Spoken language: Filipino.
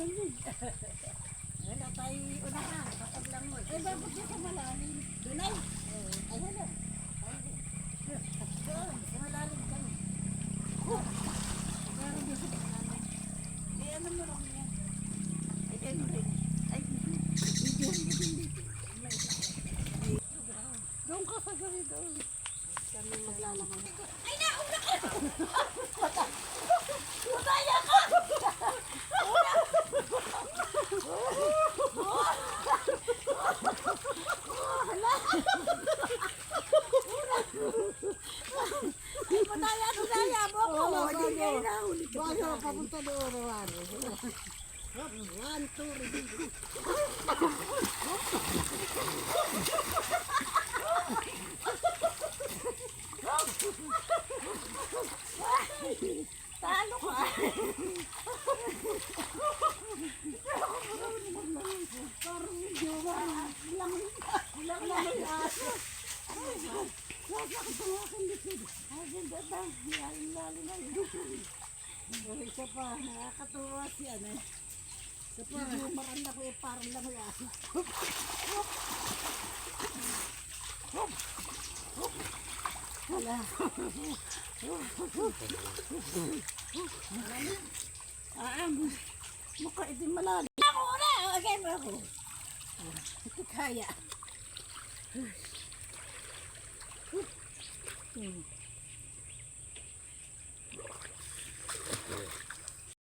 malamig. Wala tayo unahan, kapag lang mo. Eh, bakit di ka malalim? Doon ay? Ay, hala. Doon, malalim kami. Pero di sa malalim. Eh, ano mo lang yan? Ay, ano rin? Ay, hindi. Doon ka sa gawin doon. Kami maglalakad. Ay, nauna ka! Mataya ka! Mataya mo ako. Bago papunta doon. One, two, three. Talo ka. Parang medyo lang aso. Sasakit ang aking likod. Ay, ganda ba? Lalim. Isa pa, nakakatuwa siya na. Isa pa, maranda ko eh, parang lang yan. Wala. Mukha itin malalim. Ako na! Okay mo ako. Ito kaya.